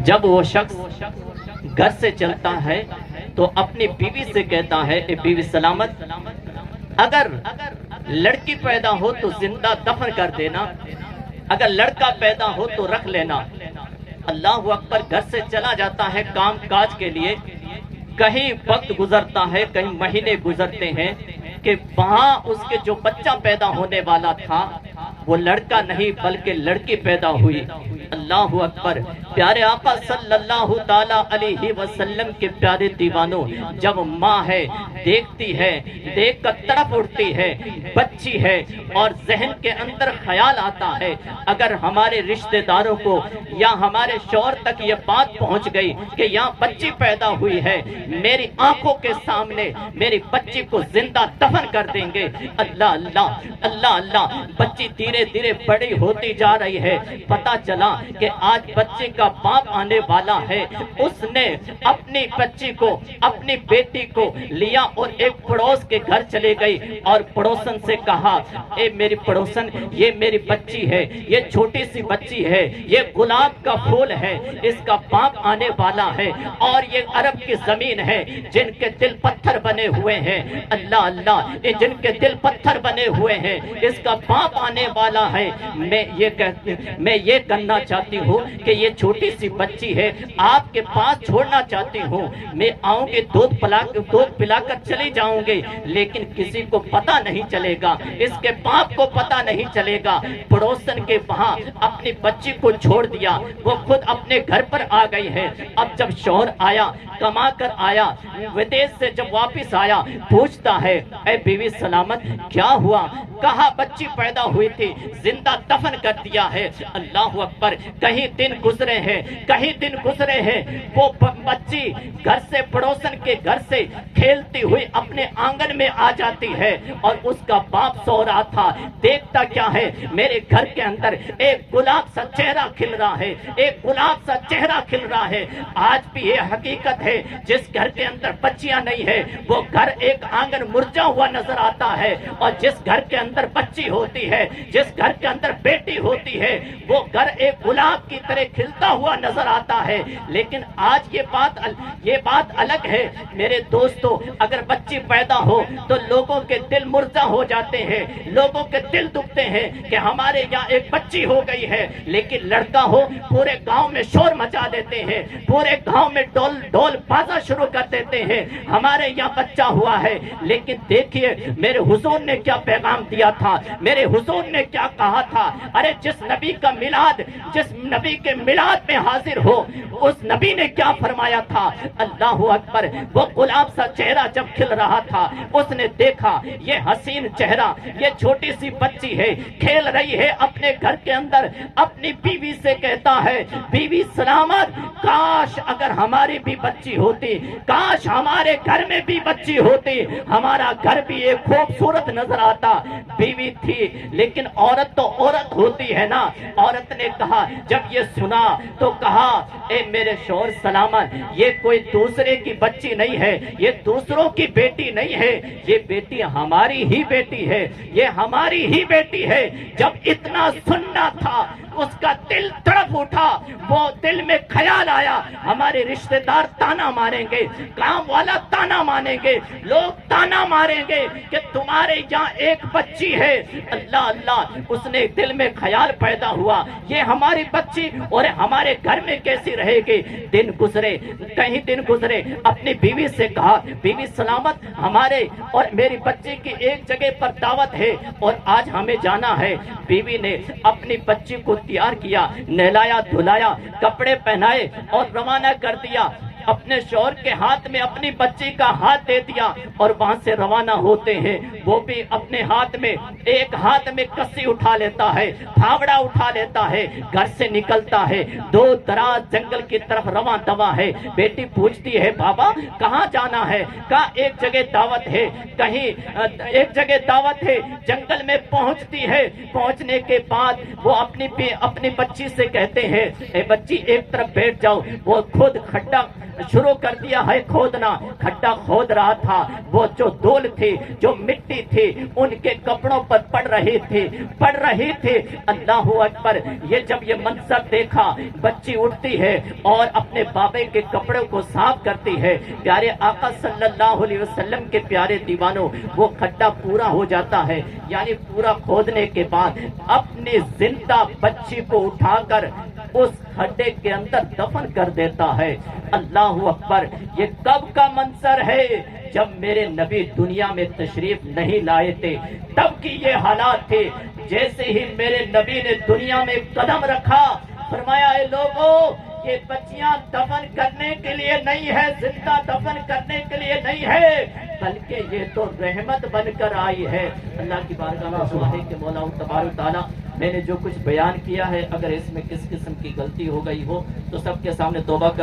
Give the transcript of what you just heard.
جب وہ شخص گھر سے چلتا ہے تو اپنی بیوی سے کہتا ہے اے بیوی سلامت، اگر لڑکی پیدا ہو تو زندہ دفن کر دینا، اگر لڑکا پیدا ہو تو رکھ لینا۔ اللہ اکبر، گھر سے چلا جاتا ہے کام کاج کے لیے، کہیں وقت گزرتا ہے، کہیں مہینے گزرتے ہیں کہ وہاں اس کے جو بچہ پیدا ہونے والا تھا وہ لڑکا نہیں بلکہ لڑکی پیدا ہوئی۔ اللہ اکبر، پیارے آقا صلی اللہ تعالی علیہ وسلم کے پیارے دیوانوں، جب ماں ہے دیکھتی ہے، دیکھ کر تڑپ اٹھتی ہے، بچی ہے، اور ذہن کے اندر خیال آتا ہے اگر ہمارے رشتہ داروں کو یا ہمارے شوہر تک یہ بات پہنچ گئی کہ یہاں بچی پیدا ہوئی ہے، میری آنکھوں کے سامنے میری بچی کو زندہ دفن کر دیں گے۔ اللہ اللہ اللہ اللہ، بچی دھیرے دھیرے بڑی ہوتی جا رہی ہے، پتا چلا کہ آج بچے کا باپ آنے والا ہے۔ اس نے اپنی بچی کو، اپنی بیٹی کو لیا اور ایک پڑوس کے گھر چلے گئی اور پڑوسن سے کہا اے میری پڑوسن، یہ میری بچی ہے، یہ چھوٹی سی بچی ہے، یہ گلاب کا پھول ہے، اس کا باپ آنے والا ہے، اور یہ عرب کی زمین ہے جن کے دل پتھر بنے ہوئے ہیں۔ اللہ اللہ، جن کے دل پتھر بنے ہوئے ہیں، اس کا باپ آنے والا ہے۔ میں یہ کرنا چاہتی ہوں کہ یہ چھوٹی سی بچی ہے آپ کے پاس چھوڑنا چاہتی ہوں، میں آؤں گی، دودھ پلا کر چلی جاؤں گی، لیکن کسی کو پتہ نہیں چلے گا، اس کے باپ کو پتہ نہیں چلے گا۔ پڑوسن کے وہاں اپنی بچی کو چھوڑ دیا، وہ خود اپنے گھر پر آ گئی ہے۔ اب جب شوہر آیا، کما کر آیا، ودیش سے جب واپس آیا، پوچھتا ہے اے بیوی سلامت کیا ہوا؟ کہا بچی پیدا ہوئی تھی، زندہ دفن کر دیا ہے۔ اللہ اکبر، کہیں دن گزرے ہیں، کہیں دن گزرے ہیں، وہ بچی گھر سے، پڑوسن کے گھر سے کھیلتی ہوئی اپنے آنگن میں آ جاتی ہے، اور اس کا باپ سو رہا تھا۔ دیکھتا کیا ہے، میرے گھر کے اندر ایک گلاب سا چہرہ کھل رہا ہے، ایک گلاب سا چہرہ کھل رہا ہے۔ آج بھی یہ حقیقت ہے، جس گھر کے اندر بچیاں نہیں ہے وہ گھر ایک آنگن مرجا ہوا نظر آتا ہے، اور جس گھر کے اندر بچی ہوتی ہے، جس گھر کے اندر بیٹی ہوتی ہے، وہ گھر ایک گلاب کی طرح کھلتا ہوا نظر آتا ہے۔ لیکن آج یہ بات الگ ہے میرے دوستو، اگر بچی پیدا ہو تو لوگوں کے دل مرجا ہو جاتے ہیں، لوگوں کے دل دکھتے ہیں کہ ہمارے یہاں ایک بچی ہو گئی ہے، لیکن لڑکا ہو پورے گاؤں میں شور مچا دیتے ہیں، پورے گاؤں میں ڈول بازا شروع کر دیتے ہیں، ہمارے یہاں بچہ ہوا ہے۔ لیکن دیکھیے میرے حضور نے کیا پیغام دیا تھا، میرے حضور نے کیا کہا تھا، ارے جس نبی کے میلاد میں حاضر ہو، اس نبی نے کیا فرمایا تھا۔ اللہ اکبر، وہ گلاب سا چہرہ جب کھل رہا تھا، اس نے دیکھا یہ حسین چہرہ، یہ چھوٹی سی بچی ہے، کھیل رہی ہے اپنے گھر کے اندر، اپنی بیوی سے کہتا ہے بیوی سلامت، کاش اگر ہماری بھی بچی ہوتی، کاش ہمارے گھر میں بھی بچی ہوتی، ہمارا گھر بھی ایک خوبصورت نظر آتا۔ بیوی تھی لیکن عورت تو عورت ہوتی ہے نا۔ عورت نے کہا، جب یہ سنا تو کہا اے میرے شوہر سلامت، یہ کوئی دوسرے کی بچی نہیں ہے، یہ دوسروں کی بیٹی نہیں ہے، یہ بیٹی ہماری ہی بیٹی ہے، یہ ہماری ہی بیٹی ہے۔ جب اتنا سننا تھا اس کا دل تڑپ اٹھا، وہ دل میں خیال آیا ہمارے رشتہ دار تانا ماریں گے، کام والا تانا ماریں گے، لوگ تانا ماریں گے کہ تمہارے یہاں ایک بچی ہے۔ اللہ اللہ، اس نے دل میں خیال پیدا ہوا یہ ہماری بچی اور ہمارے گھر میں کیسی رہے گی۔ دن گزرے، کہیں دن گزرے، اپنی بیوی سے کہا بیوی سلامت، ہمارے اور میری بچی کی ایک جگہ پر دعوت ہے اور آج ہمیں جانا ہے۔ بیوی نے اپنی بچی کو تیار کیا، نہلایا دھلایا، کپڑے پہنائے اور روانہ کر دیا۔ اپنے شوہر کے ہاتھ میں اپنی بچی کا ہاتھ دے دیا اور وہاں سے روانہ ہوتے ہیں۔ وہ بھی اپنے ہاتھ میں، ایک ہاتھ میں کسی اٹھا لیتا ہے، پھاوڑا اٹھا لیتا ہے، گھر سے نکلتا ہے، دور دراز جنگل کی طرف رواں دوا ہے۔ بیٹی پوچھتی ہے بابا کہاں جانا ہے؟ کہا ایک جگہ دعوت ہے، کہیں ایک جگہ دعوت ہے، جنگل میں پہنچتی ہے۔ پہنچنے کے بعد وہ اپنی بچی سے کہتے ہیں اے بچی ایک طرف بیٹھ جاؤ۔ وہ خود شروع کر دیا ہے کھودنا. کھڈا کھود رہا تھا. وہ جو دول تھی, جو مٹی تھی, ان کے کپڑوں پر پڑ رہی تھی. اللہ اکبر. یہ جب یہ منظر دیکھا, بچی اٹھتی ہے اور اپنے بابے کے کپڑوں کو صاف کرتی ہے. پیارے آقا صلی اللہ علیہ وسلم کے پیارے دیوانوں, وہ کھڈا پورا ہو جاتا ہے. یعنی پورا کھودنے کے بعد اپنی زندہ بچی کو اٹھا کر اس کھڈے کے اندر دفن کر دیتا ہے. اللہ اکبر. یہ کب کا منظر ہے؟ جب میرے نبی دنیا میں تشریف نہیں لائے تھے تب کی یہ حالات تھے. جیسے ہی میرے نبی نے دنیا میں قدم رکھا, فرمایا اے لوگوں, یہ بچیاں دفن کرنے کے لیے نہیں ہے, زندہ دفن کرنے کے لیے نہیں ہے, بلکہ یہ تو رحمت بن کر آئی ہے. اللہ کی بارگاہ میں دعا ہے کہ مولا تبارک تعالیٰ, میں نے جو کچھ بیان کیا ہے اگر اس میں کس قسم کی غلطی ہو گئی ہو تو سب کے سامنے توبہ کر